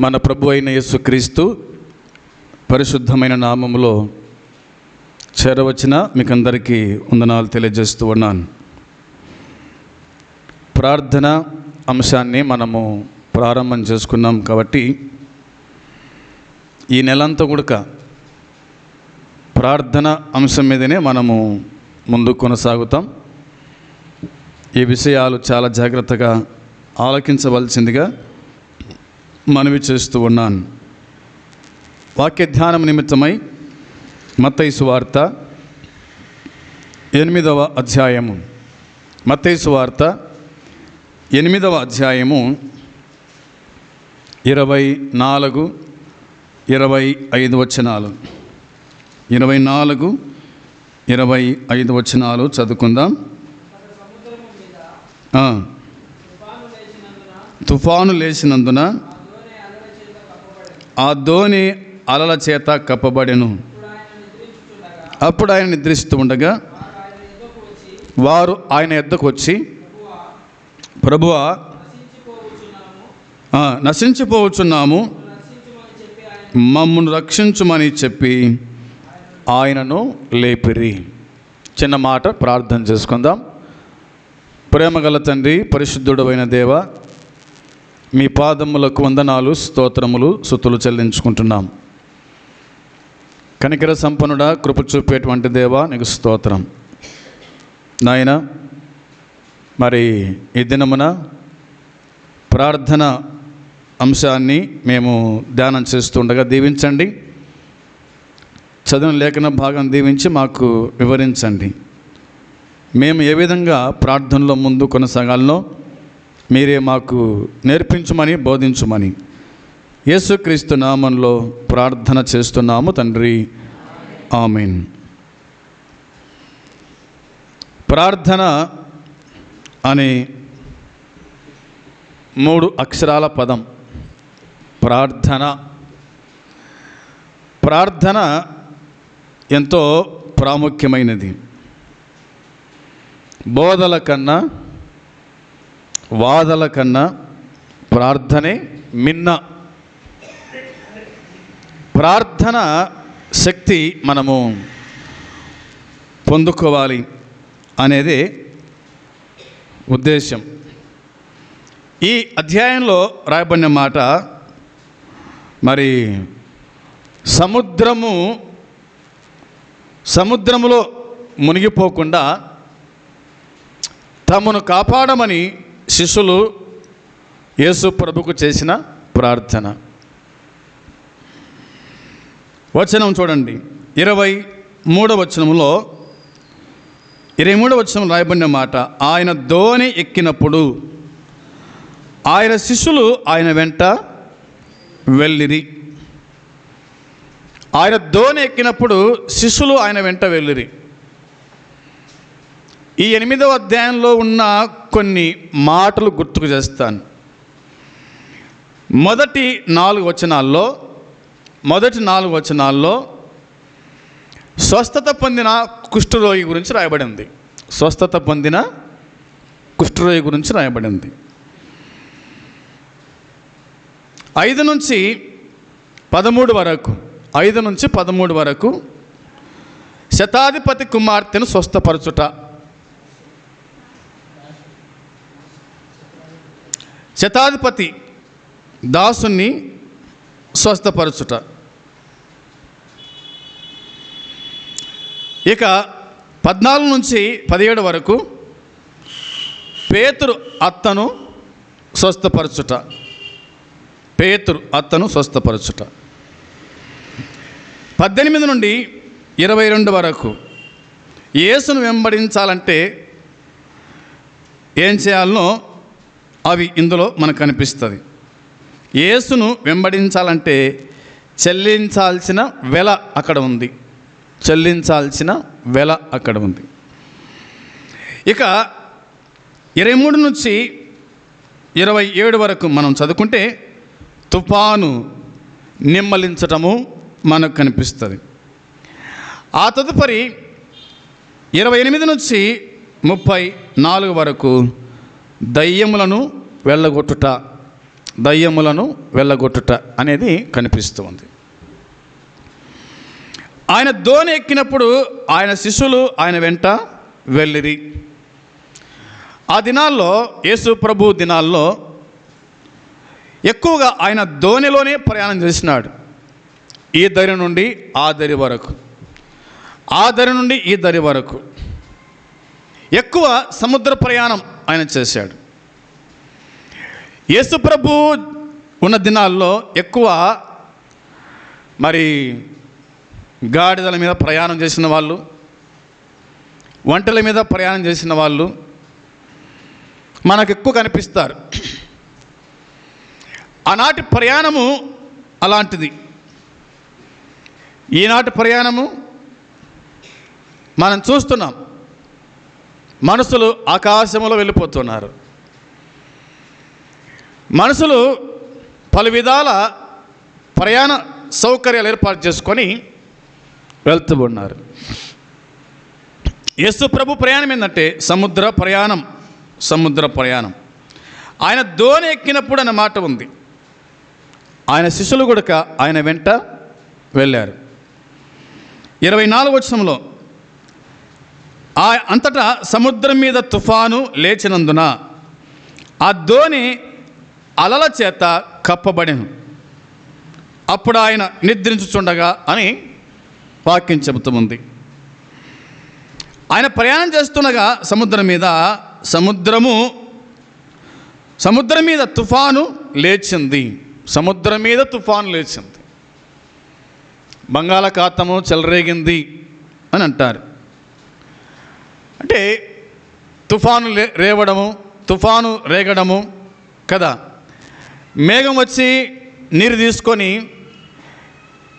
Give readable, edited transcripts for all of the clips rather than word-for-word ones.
మన ప్రభు అయిన యేసుక్రీస్తు పరిశుద్ధమైన నామములో చేరవచ్చిన మీకందరికీ వందనాలు తెలియజేస్తూ ఉన్నాను. ప్రార్థన అంశాన్ని మనము ప్రారంభం చేసుకున్నాం కాబట్టి ఈ నెలంతా కూడా ప్రార్థన అంశం మీదనే మనము ముందుకు కొనసాగుతాం. ఈ విషయాలు చాలా జాగ్రత్తగా ఆలకించవలసిందిగా మనవి చేస్తూ ఉన్నాను. వాక్య ధ్యానం నిమిత్తమై మత్తయి సువార్త 8వ అధ్యాయము, మత్తయి సువార్త 8వ అధ్యాయము 24, 25 వచనాలు, 24, 25 వచనాలు చదువుకుందాం. తుఫాను లేచినందున ఆ ధోని అలల చేత కప్పబడెను. అప్పుడు ఆయన నిద్రిస్తూ ఉండగా వారు ఆయన యొద్దకు వచ్చి, ప్రభువా, నశించిపోవచ్చున్నాము, మమ్మను రక్షించుమని చెప్పి ఆయనను లేపిరి. చిన్న మాట ప్రార్థన చేసుకుందాం. ప్రేమగల తండ్రి, పరిశుద్ధుడైన దేవ, మీ పాదములకు వందనాలు, స్తోత్రములు, స్తుతులు చెల్లించుకుంటున్నాం. కనికర సంపన్నుడా, కృప చూపేటువంటి దేవా, నీకు స్తోత్రం నాయన. మరి ఈ దినమున ప్రార్థన అంశాన్ని మేము ధ్యానం చేస్తుండగా దీవించండి. చదివిన లేఖన భాగం దీవించి మాకు వివరించండి. మేము ఏ విధంగా ప్రార్థనలో ముందు కొనసాగాలనో మీరే మాకు నేర్పించమని, బోధించమని యేసుక్రీస్తు నామంలో ప్రార్థన చేస్తున్నాము తండ్రి, ఆమేన్. ప్రార్థన అనే 3 అక్షరాల పదం ప్రార్థన. ప్రార్థన ఎంతో ప్రాముఖ్యమైనది. బోధల కన్నా, వాదల కన్నా ప్రార్థనే మిన్న. ప్రార్థన శక్తి మనము పొందుకోవాలి అనేది ఉద్దేశం. ఈ అధ్యాయంలో రాయబడిన మాట, మరి సముద్రములో మునిగిపోకుండా తమను కాపాడమని శిష్యులు యేసు ప్రభుకు చేసిన ప్రార్థన. వచనం చూడండి, 23వ వచనంలో, 23వ వచనం రాయబడిన మాట, ఆయన ధోని ఎక్కినప్పుడు ఆయన శిష్యులు ఆయన వెంట వెళ్ళిరి. ఆయన ధోని ఎక్కినప్పుడు శిష్యులు ఆయన వెంట వెళ్ళిరి. ఈ 8వ అధ్యాయంలో ఉన్న కొన్ని మాటలు గుర్తుకు చేస్తాను. మొదటి 4 వచనాల్లో స్వస్థత పొందిన కుష్ఠరోగి గురించి రాయబడింది. స్వస్థత పొందిన కుష్ఠరోగి గురించి రాయబడింది. 5 నుంచి 13 వరకు శతాధిపతి కుమార్తెను స్వస్థపరచుట, శతాధిపతి దాసుని స్వస్థపరచుట. ఇక 14 నుంచి 17 వరకు పేతురు అత్తను స్వస్థపరచుట. 18 నుండి 22 వరకు యేసును వెంబడించాలంటే ఏం చేయాలనో అవి ఇందులో మనకు కనిపిస్తుంది. యేసును వెంబడించాలంటే చెల్లించాల్సిన వెల అక్కడ ఉంది. ఇక 23 నుంచి 27 వరకు మనం చదువుకుంటే తుఫాను నిమ్మలించటము మనకు కనిపిస్తుంది. ఆ తదుపరి 28 నుంచి 34 వరకు దయ్యములను వెళ్ళగొట్టుట దయ్యములను వెళ్ళగొట్టుట అనేది కనిపిస్తూ ఉంది. ఆయన దోణి ఎక్కినప్పుడు ఆయన శిష్యులు ఆయన వెంట వెళ్ళిరి. ఆ దినాల్లో, యేసు ప్రభు దినాల్లో ఎక్కువగా ఆయన దోణిలోనే ప్రయాణం చేసినాడు. ఈ దరి నుండి ఆ దరి వరకు, ఆ దరి నుండి ఈ దరి వరకు ఎక్కువ సముద్ర ప్రయాణం ఆయన చేశాడు. యేసు ప్రభు ఉన్న దినాల్లో ఎక్కువ మరి గాడిదల మీద ప్రయాణం చేసిన వాళ్ళు, ఒంటెల మీద ప్రయాణం చేసిన వాళ్ళు మనకు ఎక్కువ కనిపిస్తారు. ఆనాటి ప్రయాణము అలాంటిది. ఈనాటి ప్రయాణము మనం చూస్తున్నాం. మనుషులు ఆకాశంలో వెళ్ళిపోతున్నారు. మనుషులు పలు విధాల ప్రయాణ సౌకర్యాలు ఏర్పాటు చేసుకొని వెళ్తూ ఉన్నారు. యేసు ప్రభు ప్రయాణం ఏంటంటే సముద్ర ప్రయాణం. సముద్ర ప్రయాణం. ఆయన దోణి ఎక్కినప్పుడు అన్న మాట ఉంది. ఆయన శిష్యులు కూడా ఆయన వెంట వెళ్ళారు. 24వ వచనంలో, అంతటా సముద్రం మీద తుఫాను లేచినందున ఆ దోణి అలల చేత కప్పబడెను. అప్పుడు ఆయన నిద్రించుచుండగా అని వాక్యం చెబుతుంది. ఆయన ప్రయాణం చేస్తుండగా సముద్రం మీద తుఫాను లేచింది. సముద్రం మీద తుఫాను లేచింది. బంగాళాఖాతము చెలరేగింది అని అంటారు. అంటే తుఫాను రేవడము, తుఫాను రేగడము కదా. మేఘం వచ్చి నీరు తీసుకొని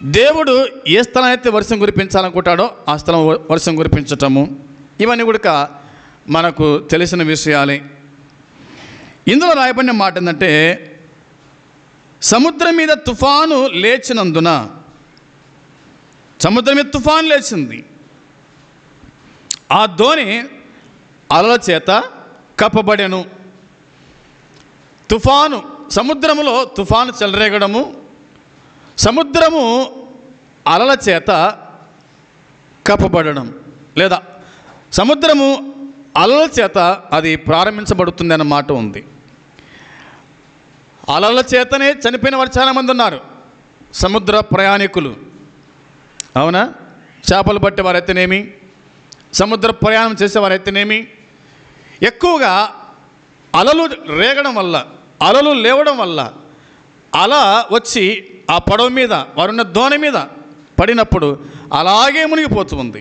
దేవుడు ఏ స్థలం అయితే వర్షం కురిపించాలనుకుంటాడో ఆ స్థలం వర్షం కురిపించటము, ఇవన్నీ కూడా మనకు తెలిసిన విషయాలే. ఇందులో రాయబడిన మాట ఏంటంటే, సముద్రం మీద తుఫాను లేచినందున, సముద్రం మీద తుఫాను లేచింది, ఆ దోణి అలల చేత కప్పబడెను. తుఫాను, సముద్రములో తుఫాను చెలరేగడము, సముద్రము అలల చేత కప్పబడడం, లేదా సముద్రము అలల చేత అది ప్రారంభించబడుతుంది అన్న మాట ఉంది. అలల చేతనే చనిపోయిన వారు చాలామంది ఉన్నారు, సముద్ర ప్రయాణికులు. అవునా? చేపలు పట్టేవారైతేనేమి, సముద్ర ప్రయాణం చేసేవారైతేనేమి, ఎక్కువగా అలలు రేగడం వల్ల, అలలు లేవడం వల్ల అల వచ్చి ఆ పడవ మీద, వారున్న దోణి మీద పడినప్పుడు అలాగే మునిగిపోతుంది.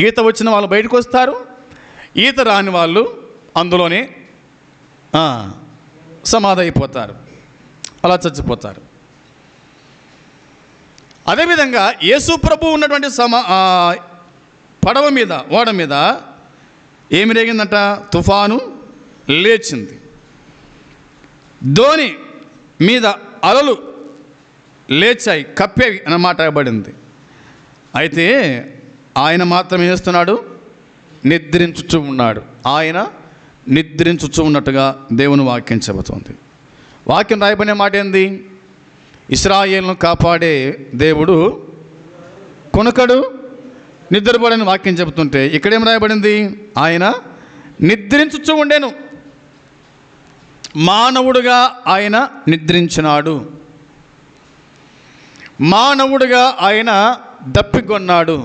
ఈత వచ్చిన వాళ్ళు బయటకు వస్తారు, ఈత రాని వాళ్ళు అందులోనే సమాధి అయిపోతారు, అలా చచ్చిపోతారు. అదేవిధంగా యేసు ప్రభు ఉన్నటువంటి పడవ మీద, ఓడ మీద ఏమి రేగిందంట? తుఫాను లేచింది. దోణి మీద అలలు లేచాయి, కప్పేవి అన్నమాట పడింది. అయితే ఆయన మాత్రం ఏం చేస్తున్నాడు? నిద్రించుచూ ఉన్నాడు. ఆయన నిద్రించుచూ ఉన్నట్టుగా దేవుని వాక్యం చెబుతోంది. వాక్యం రాయబడిన మాట ఏంది? ఇశ్రాయేలును కాపాడే దేవుడు కొనకడు, నిద్రపోడని వాక్యం చెబుతుంటే ఇక్కడేం రాయబడింది? ఆయన నిద్రించుచూ ఉండేను. మానవుడుగా ఆయన నిద్రించినాడు, మానవుడిగా ఆయన దప్పికొన్నాడు,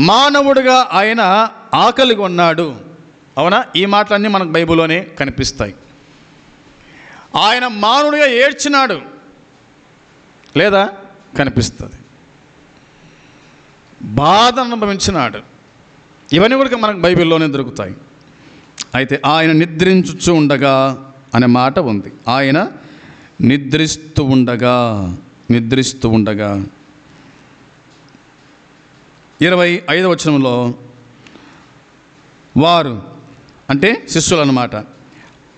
మానవుడిగా ఆయన ఆకలి కొన్నాడు. అవునా? ఈ మాటలన్నీ మనకు బైబిల్లోనే కనిపిస్తాయి. ఆయన మానవుడిగా ఏడ్చినాడు, లేదా కనిపిస్తుంది. బాధ అనుభవించినాడు. ఇవన్నీ కూడా మనకు బైబిల్లోనే దొరుకుతాయి. అయితే ఆయన నిద్రించుచూ ఉండగా అనే మాట ఉంది. ఆయన నిద్రిస్తూ ఉండగా 25వ వచనంలో వారు అంటే శిష్యులు అన్నమాట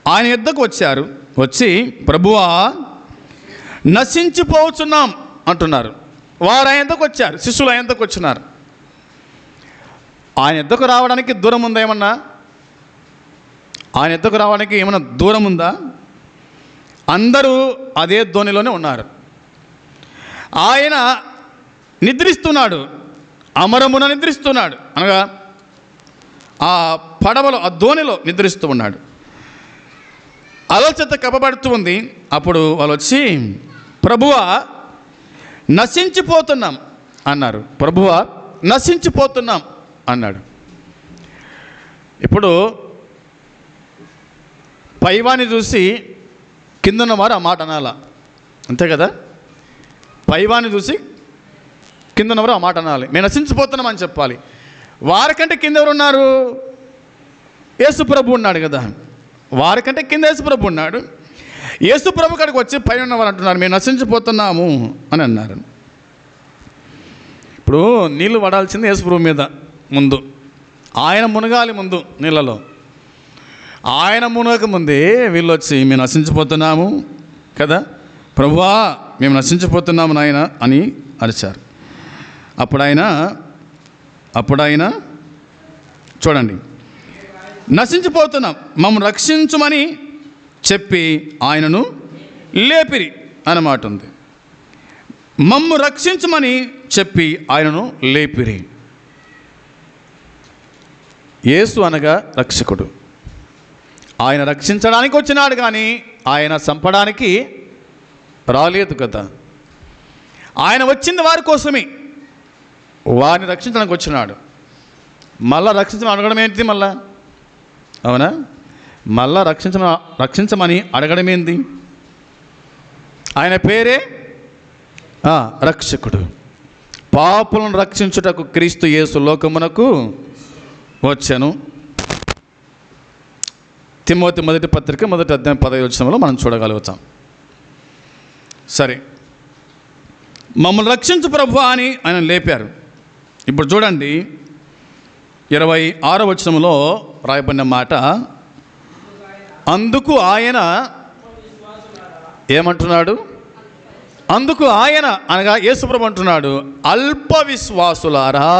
ఆయన యొద్దకు వచ్చారు. వచ్చి ప్రభువా నశించిపోతున్నాం అంటున్నారు. వారు ఆయన యొద్దకు వచ్చారు, శిష్యులు ఆయన యొద్దకు వచ్చినారు. ఆయన యొద్దకు రావడానికి దూరం ఉందా? ఏమన్నా ఆయన యొద్దకు రావడానికి ఏమన్నా దూరం ఉందా? అందరూ అదే ధోనిలోనే ఉన్నారు. ఆయన నిద్రిస్తున్నాడు, అమరమున నిద్రిస్తున్నాడు, అనగా ఆ పడవలో, ఆ ధోనిలో నిద్రిస్తూ ఉన్నాడు. అలల చేత కప్పబడుతూ ఉంది. అప్పుడు వాళ్ళు వచ్చి, ప్రభువా నశించిపోతున్నాం అన్నారు. ప్రభువా నశించిపోతున్నాం అన్నాడు. ఇప్పుడు పైవాన్ని చూసి కిందన్నవారు ఆ మాట అనాల, అంతే కదా? పైవాన్ని చూసి కిందన్నవారు ఆ మాట అనాలి, మేము నశించిపోతున్నాం అని చెప్పాలి. వారికంటే కింద ఎవరు ఉన్నారు? యేసుప్రభు ఉన్నాడు కదా. వారికంటే కింద యేసుప్రభు ఉన్నాడు. యేసుప్రభు కాడికి వచ్చి పైన ఉన్నవారు అంటున్నారు, మేము నశించిపోతున్నాము అని అన్నారు. ఇప్పుడు నీళ్ళు పడాల్సింది యేసుప్రభు మీద ముందు, ఆయన మునగాలి ముందు నీళ్ళలో. ఆయన మునగక ముందే వీళ్ళు వచ్చి మేము నశించిపోతున్నాము కదా, ప్రభువా మేము నశించిపోతున్నాము నాయన అని అరిచారు. అప్పుడు ఆయన చూడండి, నశించిపోతున్నాం, మమ్మల్ని రక్షించమని చెప్పి ఆయనను లేపిరి అన్నమాట ఉంది. మమ్ము రక్షించమని చెప్పి ఆయనను లేపిరి. యేసు అనగా రక్షకుడు. ఆయన రక్షించడానికి వచ్చినాడు కానీ ఆయన చంపడానికి రాలేదు కదా. ఆయన వచ్చింది వారి కోసమే, వారిని రక్షించడానికి వచ్చినాడు. మళ్ళా రక్షించమని అడగడం ఏంటి? మళ్ళా అవునా? మళ్ళా రక్షించమని అడగడం ఏంది? ఆయన పేరే రక్షకుడు. పాపులను రక్షించుటకు క్రీస్తు యేసు లోకమునకు వచ్చెను. తిమోతి మొదటి పత్రిక 1వ అధ్యాయం 15వ వచనంలో మనం చూడగలుగుతాం. సరే, మమ్మల్ని రక్షించు ప్రభువా అని ఆయన లేపారు. ఇప్పుడు చూడండి 26వ వచనంలో రాయబడిన మాట, అందుకు ఆయన ఏమంటున్నాడు? అందుకు ఆయన అనగా యేసుప్రభు అంటున్నాడు, అల్ప విశ్వాసులారా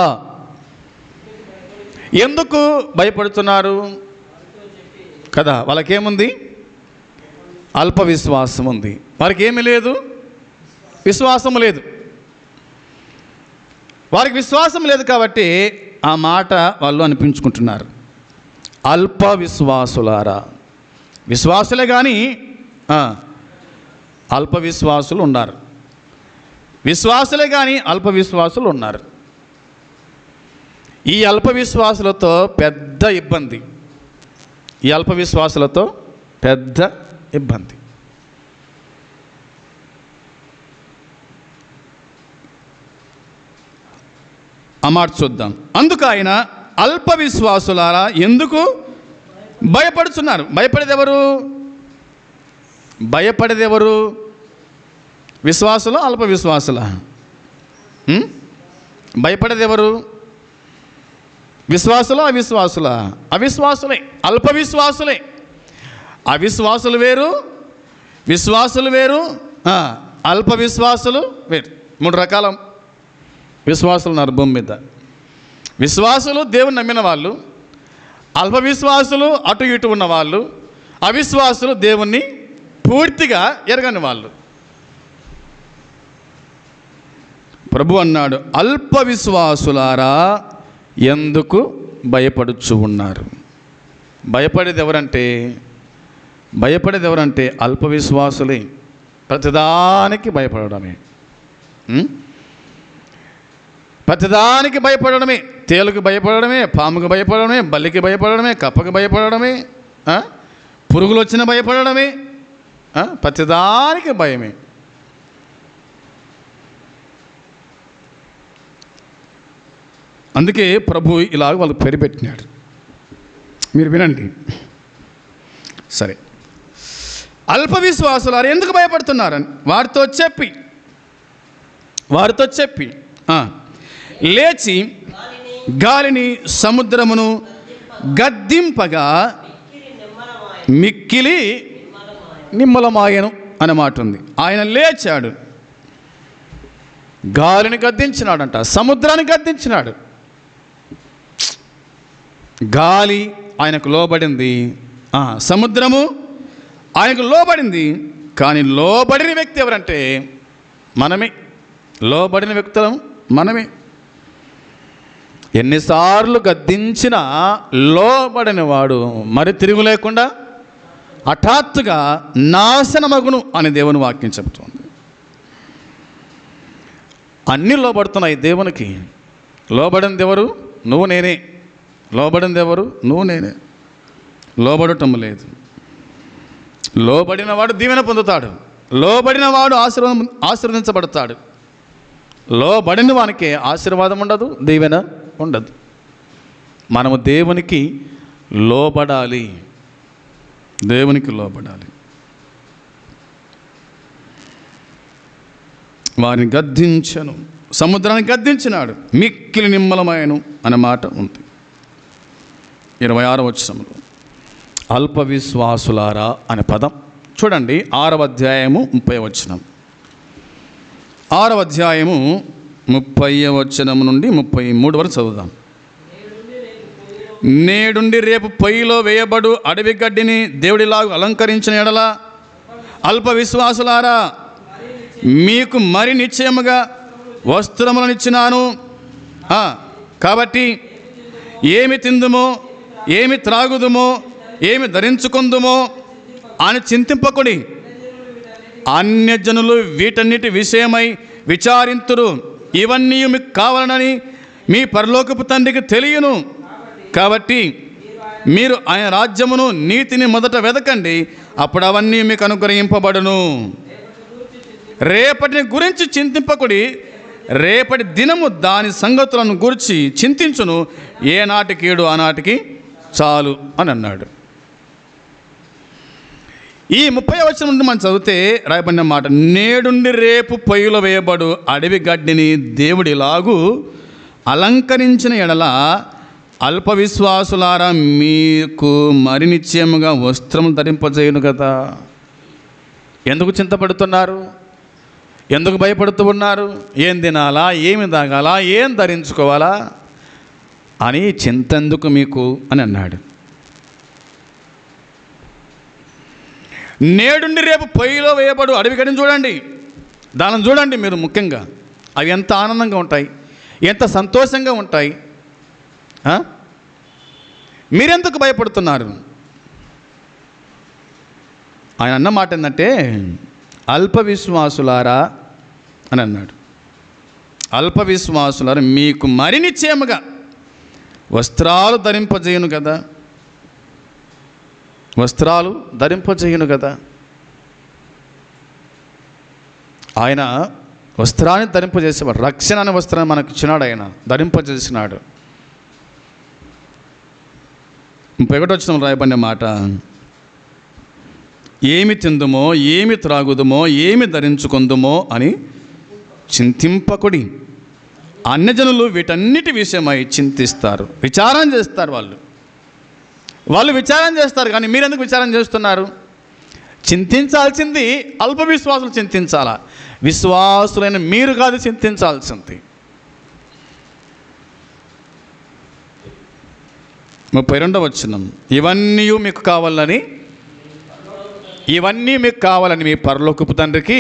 ఎందుకు భయపడుతున్నారు కదా. వాళ్ళకేముంది? అల్ప విశ్వాసం ఉంది. వారికి ఏమీ లేదు, విశ్వాసం లేదు. వారికి విశ్వాసం లేదు కాబట్టి ఆ మాట వాళ్ళు అనిపించుకుంటున్నారు. అల్ప విశ్వాసులారా, విశ్వాసులే కానీ అల్ప విశ్వాసులు ఉన్నారు. విశ్వాసులే కానీ అల్ప విశ్వాసులు ఉన్నారు. ఈ అల్ప విశ్వాసులతో పెద్ద ఇబ్బంది. ఈ అల్ప విశ్వాసులతో పెద్ద ఇబ్బంది. ఆ మాట చూద్దాం. అందుకు ఆయన అల్ప విశ్వాసులారా ఎందుకు భయపడుతున్నారు? భయపడేది ఎవరు? విశ్వాసులు, అల్ప విశ్వాసుల? భయపడేది ఎవరు? విశ్వాసులు, అవిశ్వాసుల? అవిశ్వాసులే, అల్ప విశ్వాసులే. అవిశ్వాసులు వేరు, విశ్వాసులు వేరు, అల్ప విశ్వాసులు వేరు. 3 రకాల విశ్వాసులు ఉన్నారు భూమి మీద. విశ్వాసులు దేవుని నమ్మిన వాళ్ళు, అల్ప విశ్వాసులు అటు ఇటు ఉన్న వాళ్ళు, అవిశ్వాసులు దేవుణ్ణి పూర్తిగా ఎరగని వాళ్ళు. ప్రభు అన్నాడు, అల్ప విశ్వాసులారా ఎందుకు భయపడుచు ఉన్నారు? భయపడేది ఎవరంటే అల్ప విశ్వాసులే. ప్రతిదానికి భయపడమే, ప్రతిదానికి భయపడమే. తేలుకి భయపడమే, పాముకి భయపడమే, బల్లికి భయపడమే, కప్పకి భయపడమే, పురుగులు వచ్చిన భయపడమే, ప్రతిదానికి భయమే. అందుకే ప్రభు ఇలాగ వాళ్ళకి పేరు పెట్టినాడు. మీరు వినండి. సరే, అల్ప విశ్వాసులారు ఎందుకు భయపడుతున్నారని వారితో చెప్పి లేచి గాలిని సముద్రమును గద్దింపగా మిక్కిలి నిమ్మలమాయను అనే మాట ఉంది. ఆయన లేచాడు, గాలిని గద్దించినాడంట, సముద్రాన్ని గద్దించినాడు. గాలి ఆయనకు లోబడింది, సముద్రము ఆయనకు లోబడింది. కానీ లోబడిన వ్యక్తి ఎవరంటే మనమే. లోబడిన వ్యక్తులం మనమే. ఎన్నిసార్లు గద్దించినా లోబడిన వాడు మరి తిరుగు లేకుండా హఠాత్తుగా నాశనమగును అని దేవుని వాక్యం చెబుతోంది. అన్నీ లోబడుతున్నాయి దేవునికి. లోబడింది ఎవరు? నువ్వు నేనే. లోబడింది ఎవరు? నువ్వు నేనే. లోబడటం లేదు. లోబడిన వాడు దీవెన పొందుతాడు. లోబడిన వాడు ఆశీర్వదించబడతాడు. లోబడిన వానికి ఆశీర్వాదం ఉండదు, దీవెన ఉండదు. మనము దేవునికి లోబడాలి. దేవునికి లోబడాలి. వారిని గద్దించను, సముద్రాన్ని గద్దించినాడు, మిక్కిలి నిమ్మలమాయను అనే మాట ఉంది. 26వ వచనంలో అల్ప విశ్వాసులారా అనే పదం చూడండి. 6వ అధ్యాయము 30వ వచనం. 6వ అధ్యాయము 30వ వచనం నుండి 33 వరకు చదువుదాం. నేడుండి రేపు పొయ్యిలో వేయబడు అడవి గడ్డిని దేవుడిలాగా అలంకరించిన ఎడల అల్ప విశ్వాసులారా మీకు మరి నిశ్చయముగా వస్త్రములను ఇచ్చినాను. కాబట్టి ఏమి తిందుమో, ఏమి త్రాగుదుమో, ఏమి ధరించుకుందుమో అని చింతింపకుడి. అన్యజనులు వీటన్నిటి విషయమై విచారింతురు. ఇవన్నీ మీకు కావాలనని మీ పరలోకపు తండ్రికి తెలియను. కాబట్టి మీరు ఆయన రాజ్యమును నీతిని మొదట వెదకండి, అప్పుడు అవన్నీ మీకు అనుగ్రహింపబడును. రేపటిని గురించి చింతింపకుడి, రేపటి దినము దాని సంగతులను గురించి చింతించును. ఏనాటికీడు ఆనాటికి చాలు అని అన్నాడు. ఈ 30వ వచనం నుండి మనం చదివితే రాయబడిన మాట, నేడుండి రేపు పొయ్యిలో వేయబడు అడవి గడ్డిని దేవుడిలాగు అలంకరించిన ఎడల అల్ప విశ్వాసులారా మీకు మరి నిశ్చయముగా వస్త్రములు ధరింపజేయును కదా. ఎందుకు చింతపడుతున్నారు? ఎందుకు భయపడుతూ ఉన్నారు? ఏం తినాలా, ఏమి తాగాలా, ఏం ధరించుకోవాలా అని చింతెందుకు మీకు అని అన్నాడు. నేడుండి రేపు పొయ్యిలో వేయబడు అడవి గడ్డిని చూడండి, దానిని చూడండి మీరు. ముఖ్యంగా అవి ఎంత ఆనందంగా ఉంటాయి, ఎంత సంతోషంగా ఉంటాయి. మీరెందుకు భయపడుతున్నారు? ఆయన అన్న మాట ఏంటంటే అల్ప విశ్వాసులారా అని అన్నాడు. అల్ప విశ్వాసులారా మీకు మరి నిశ్చయముగా వస్త్రాలు ధరింపజేయును కదా. వస్త్రాలు ధరింపజేయును కదా. ఆయన వస్త్రాన్ని ధరింపజేసేవాడు. రక్షణ అనే వస్త్రాన్ని మనకు ఇచ్చినాడు, ఆయన ధరింపజేసినాడు. 31వ వచనం రాయబడిన మాట, ఏమి తిందుమో, ఏమి త్రాగుదుమో, ఏమి ధరించుకుందుమో అని చింతింపకుడి. అన్యజనులు వీటన్నిటి విషయమై చింతిస్తారు, విచారం చేస్తారు. వాళ్ళు విచారం చేస్తారు, కానీ మీరెందుకు విచారం చేస్తున్నారు? చింతించాల్సింది అల్ప విశ్వాసులు చింతించాలా, విశ్వాసులైన మీరు కాదు చింతించాల్సింది. 32వ వచనం, ఇవన్నీ మీకు కావాలని మీ పరలోకపు తండ్రికి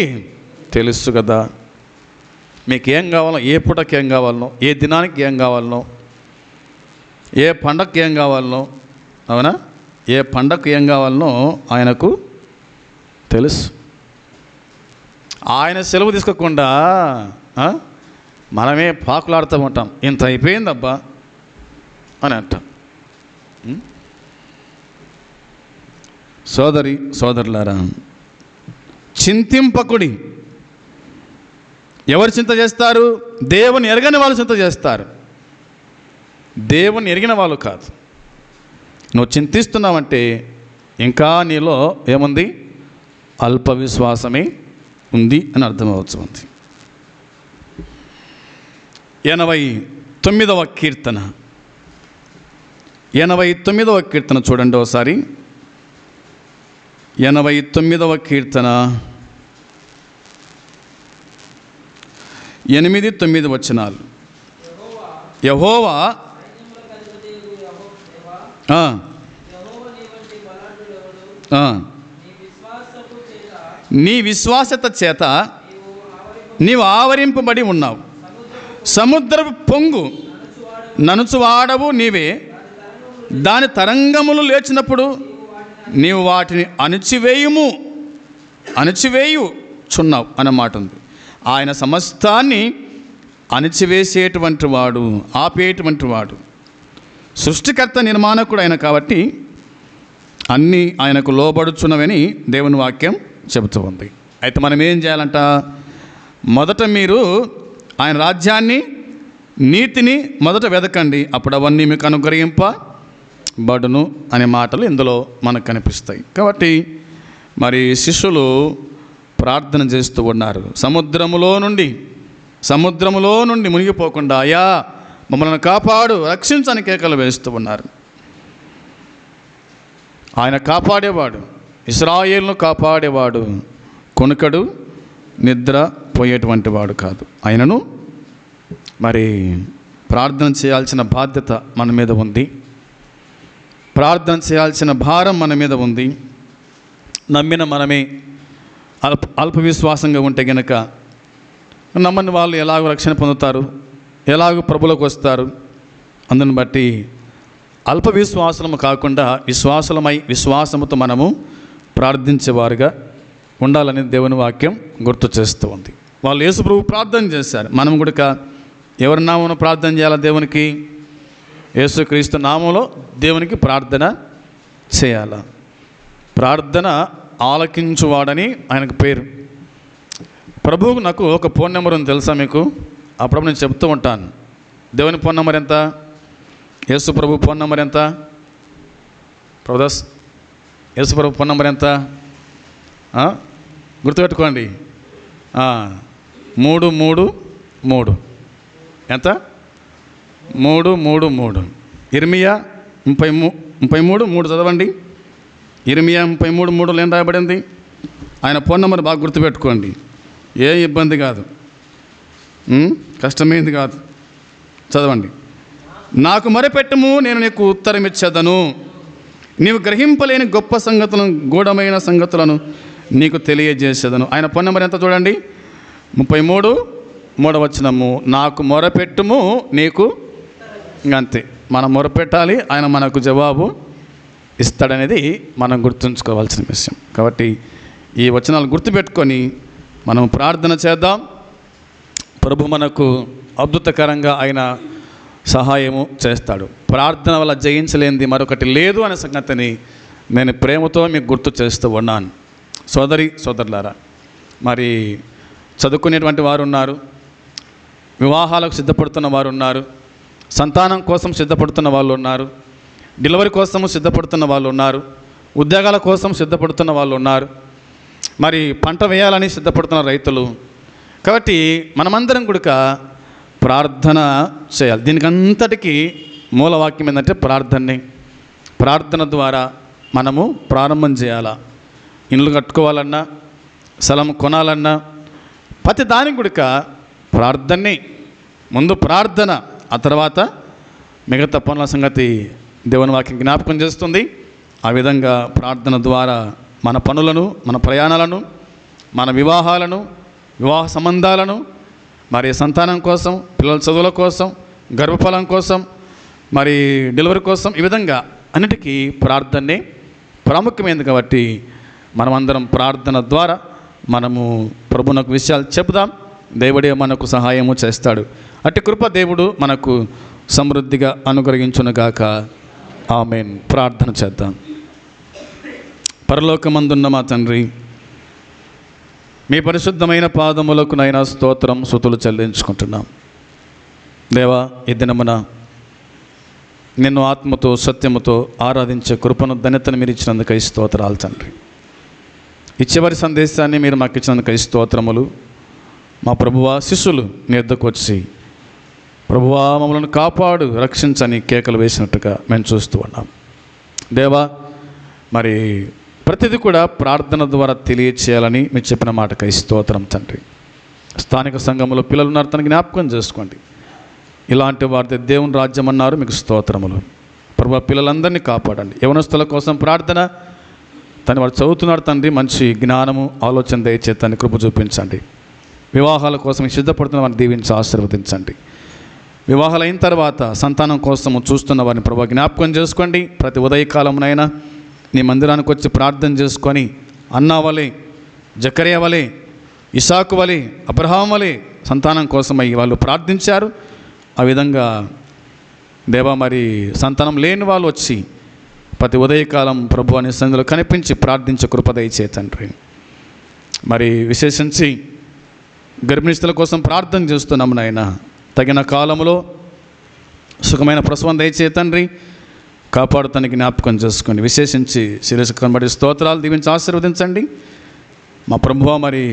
తెలుసు కదా. మీకు ఏం కావాలో, ఏ పూటకి ఏం కావాలనో, ఏ దినానికి ఏం కావాలనో, ఏ పండగకి ఏం కావాలనో, అవునా, ఏ పండగకు ఏం కావాలనో ఆయనకు తెలుసు. ఆయన సెలవు తీసుకోకుండా మనమే పాకులాడుతూ ఉంటాం. ఇంత అయిపోయిందబ్బా అని అంటాం. సోదరులారా, చింతింపకుడి. ఎవరు చింత చేస్తారు? దేవుని ఎరగని వాళ్ళు చింత చేస్తారు, దేవుని ఎరిగిన వాళ్ళు కాదు. నువ్వు చింతిస్తున్నావంటే ఇంకా నీలో ఏముంది? అల్ప విశ్వాసమే ఉంది అని అర్థమవుతుంది. 89వ కీర్తన, 89వ కీర్తన చూడండి ఒకసారి. 89వ కీర్తన 8-9 వచనాలు. యెహోవా నీ విశ్వాసత చేత నీవు ఆవరింపబడి ఉన్నావు. సముద్రపు పొంగు ననుచువాడవు నీవే. దాని తరంగములు లేచినప్పుడు నీవు వాటిని అణిచివేయుచున్నావు అన్నమాట ఉంది. ఆయన సమస్తాన్ని అణిచివేసేటువంటి వాడు, ఆపేటువంటి వాడు. సృష్టికర్త నిర్మాణకుడు ఆయన కాబట్టి అన్నీ ఆయనకు లోబడుచున్నవని దేవుని వాక్యం చెబుతూ ఉంది. అయితే మనం ఏం చేయాలంట? మొదట మీరు ఆయన రాజ్యాన్ని, నీతిని మొదట వెదకండి, అప్పుడు అవన్నీ మీకు అనుగ్రహింపబడును అనే మాటలు ఇందులో మనకు కనిపిస్తాయి. కాబట్టి మరి శిష్యులు ప్రార్థన చేస్తూ ఉన్నారు. సముద్రములో నుండి మునిగిపోకుండా అయ్యా మమ్మల్ని కాపాడు, రక్షించని కేకలు వేస్తూ ఉన్నారు. ఆయన కాపాడేవాడు, ఇశ్రాయేలును కాపాడేవాడు, కొనుకడు, నిద్ర పోయేటువంటి వాడు కాదు. ఆయనను మరి ప్రార్థన చేయాల్సిన బాధ్యత మన మీద ఉంది, ప్రార్థన చేయాల్సిన భారం మన మీద ఉంది. నమ్మిన మనమే అల్ప విశ్వాసంగా ఉంటే గనక నమ్మని వాళ్ళు ఎలాగో రక్షణ పొందుతారు, ఎలాగో ప్రభులకు వస్తారు. అందుని బట్టి అల్ప విశ్వాసము కాకుండా విశ్వాసముతో మనము ప్రార్థించేవారుగా ఉండాలని దేవుని వాక్యం గుర్తు చేస్తూ ఉంది. వాళ్ళు యేసు ప్రభు ప్రార్థన చేశారు. మనం కూడా ఎవరి నామమున ప్రార్థన చేయాలి? దేవునికి, యేసుక్రీస్తు నామంలో దేవునికి ప్రార్థన చేయాల. ప్రార్థన ఆలకించువాడని ఆయనకు పేరు. ప్రభువుకు నాకు ఒక ఫోన్ నెంబర్ ఉంది, తెలుసా మీకు? అప్పుడు నేను చెప్తూ ఉంటాను. దేవుని ఫోన్ నెంబర్ ఎంత? యేసు ప్రభు ఫోన్ నెంబర్ ఎంత? ప్రభుదాస్, యేసు ప్రభు ఫోన్ నెంబర్ ఎంత? గుర్తుపెట్టుకోండి. 333 ఎంత? 333. ఇర్మియా 33 చదవండి. ఇర్మియా 33:3 ఏం రాయబడింది? ఆయన ఫోన్ నెంబర్ బాగా గుర్తుపెట్టుకోండి. ఏ ఇబ్బంది కాదు, కష్టమైంది కాదు. చదవండి. నాకు మొరపెట్టుము, నేను నీకు ఉత్తరం ఇచ్చేదను. నీవు గ్రహింపలేని గొప్ప సంగతులను, గూఢమైన సంగతులను నీకు తెలియజేసేదను. ఆయన ఫోన్ నెంబర్ ఎంత చూడండి? 33:3 నాకు మొరపెట్టుము, నీకు. అంతే, మనం మొరపెట్టాలి, ఆయన మనకు జవాబు ఇస్తాడనేది మనం గుర్తుంచుకోవాల్సిన విషయం. కాబట్టి ఈ వచనాలు గుర్తుపెట్టుకొని మనం ప్రార్థన చేద్దాం. ప్రభు మనకు అద్భుతకరంగా ఆయన సహాయము చేస్తాడు. ప్రార్థన వల్ల జయించలేనిది మరొకటి లేదు అనే సంగతిని నేను ప్రేమతో మీకు గుర్తు చేస్తూ ఉన్నాను. సోదరులారా, మరి చదువుకునేటువంటి వారు ఉన్నారు, వివాహాలకు సిద్ధపడుతున్న వారు ఉన్నారు, సంతానం కోసం సిద్ధపడుతున్న వాళ్ళు ఉన్నారు, డెలివరీ కోసము సిద్ధపడుతున్న వాళ్ళు ఉన్నారు, ఉద్యోగాల కోసం సిద్ధపడుతున్న వాళ్ళు ఉన్నారు, మరి పంట వేయాలని సిద్ధపడుతున్న రైతులు. కాబట్టి మనమందరం కూడా ప్రార్థన చేయాలి. దీనికి అంతటికీ మూలవాక్యం ఏంటంటే ప్రార్థన ద్వారా మనము ప్రారంభం చేయాలా. ఇండ్లు కట్టుకోవాలన్నా, స్థలం కొనాలన్నా, ప్రతి దానికి కూడా ప్రార్థనే ముందు. ప్రార్థన, ఆ తర్వాత మిగతా పనుల సంగతి దేవుని వాక్యం జ్ఞాపకం చేస్తుంది. ఆ విధంగా ప్రార్థన ద్వారా మన పనులను, మన ప్రయాణాలను, మన వివాహాలను, వివాహ సంబంధాలను, మరి సంతానం కోసం, పిల్లల చదువుల కోసం, గర్భఫలం కోసం, మరి డెలివరీ కోసం, ఈ విధంగా అన్నిటికీ ప్రార్థనే ప్రాముఖ్యమైనది. కాబట్టి మనమందరం ప్రార్థన ద్వారా మనము ప్రభువునకు విషయాలు చెబుదాం. దేవుడే మనకు సహాయము చేస్తాడు. అట్టి కృప దేవుడు మనకు సమృద్ధిగా అనుగ్రహించునుగాక. ఆమేన్. ప్రార్థన చేద్దాం. పరలోకమందున్న మా తండ్రి, మీ పరిశుద్ధమైన పాదములకు నైనా స్తోత్రం, స్తుతులు చెల్లించుకుంటున్నాం. దేవా, ఈ దినమున నిన్ను ఆత్మతో సత్యముతో ఆరాధించే కృపను, ధన్యతను మీరు ఇచ్చినందుకై స్తోత్రాలు తండ్రి. ఈ చివరి సందేశాన్ని మీరు మాకు ఇచ్చినందుకై స్తోత్రములు. మా ప్రభువా, శిష్యులు నీ వద్దకు వచ్చి ప్రభువా మమ్మల్ని కాపాడు, రక్షించని కేకలు వేసినట్టుగా మేము చూస్తూ ఉన్నాం. దేవా, మరి ప్రతిదీ కూడా ప్రార్థన ద్వారా తెలియచేయాలని మీరు చెప్పిన మాటకై స్తోత్రం తండ్రి. స్థానిక సంఘంలో పిల్లలు ఉన్నారు, తనకి జ్ఞాపకం చేసుకోండి. ఇలాంటి వారితో దేవుని రాజ్యం అన్నారు, మీకు స్తోత్రములు. ప్రభువా, పిల్లలందరినీ కాపాడండి. యవనస్తుల కోసం ప్రార్థన, తను వాడు చదువుతున్నాడు తండ్రి, మంచి జ్ఞానము ఆలోచన దయచేతని కృప చూపించండి. వివాహాల కోసం సిద్ధపడుతున్న వారిని దీవించి ఆశీర్వదించండి. వివాహాలు అయిన తర్వాత సంతానం కోసము చూస్తున్న వారిని ప్రభు జ్ఞాపకం చేసుకోండి. ప్రతి ఉదయకాలంనైనా నీ మందిరానికి వచ్చి ప్రార్థన చేసుకొని అన్నా వలె, జకర్యా వలె, ఇసాకు వలె, అబ్రహాం వలె సంతానం కోసమై వాళ్ళు ప్రార్థించారు. ఆ విధంగా దేవా మరి సంతానం లేని వాళ్ళు వచ్చి ప్రతి ఉదయకాలం ప్రభు అనే సన్నిధిలో కనిపించి ప్రార్థించే కృప దయచే తండ్రి. మరి విశేషించి గర్భిణీస్తుల కోసం ప్రార్థన చేస్తున్నాము నాయన. తగిన కాలంలో సుఖమైన ప్రసవం దయచే తండ్రి. కాపాడుతానికి జ్ఞాపకం చేసుకోండి. విశేషించి శిరస్సు కనబడి స్తోత్రాలు దీవించి ఆశీర్వదించండి. మా ప్రభువా మరి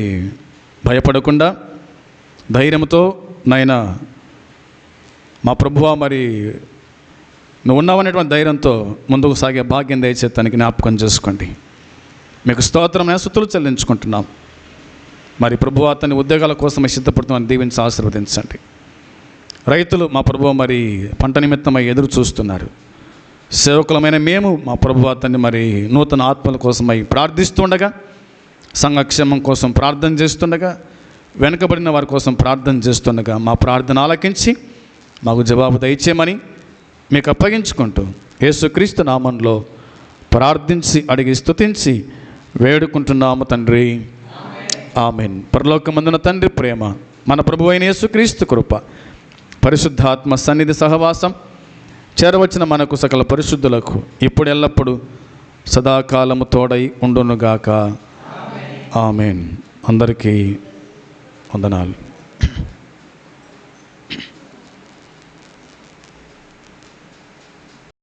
భయపడకుండా ధైర్యంతో నాయన మా ప్రభువా మరి నువ్వు ఉన్నావనేటువంటి ధైర్యంతో ముందుకు సాగే భాగ్యం దయచేతానికి జ్ఞాపకం చేసుకోండి. మీకు స్తోత్రమైన స్తుతులు చెల్లించుకుంటున్నాం. మరి ప్రభువా అతని ఉద్యోగాల కోసమే సిద్ధపడుతున్నామని దీవించి ఆశీర్వదించండి. రైతులు మా ప్రభువా మరి పంట నిమిత్తమై ఎదురు చూస్తున్నారు. సేవకులమైన మేము మా ప్రభువా అతన్ని మరి నూతన ఆత్మల కోసమై ప్రార్థిస్తుండగా, సంఘక్షేమం కోసం ప్రార్థన చేస్తుండగా, వెనుకబడిన వారి కోసం ప్రార్థన చేస్తుండగా మా ప్రార్థన ఆలకించి మాకు జవాబు దయచేయమని మీకు అప్పగించుకుంటూ యేసుక్రీస్తు నామంలో ప్రార్థించి అడిగి స్తుతించి వేడుకుంటున్నాము తండ్రి. ఆమేన్. పరలోకమందున తండ్రి ప్రేమ, మన ప్రభువైన యేసుక్రీస్తు కృప, పరిశుద్ధాత్మ సన్నిధి సహవాసం చేరవచ్చిన మనకు సకల పరిశుద్ధులకు ఇప్పుడు ఎల్లప్పుడూ సదాకాలము తోడై ఉండునుగాక. ఆమేన్. అందరికీ వందనాలు.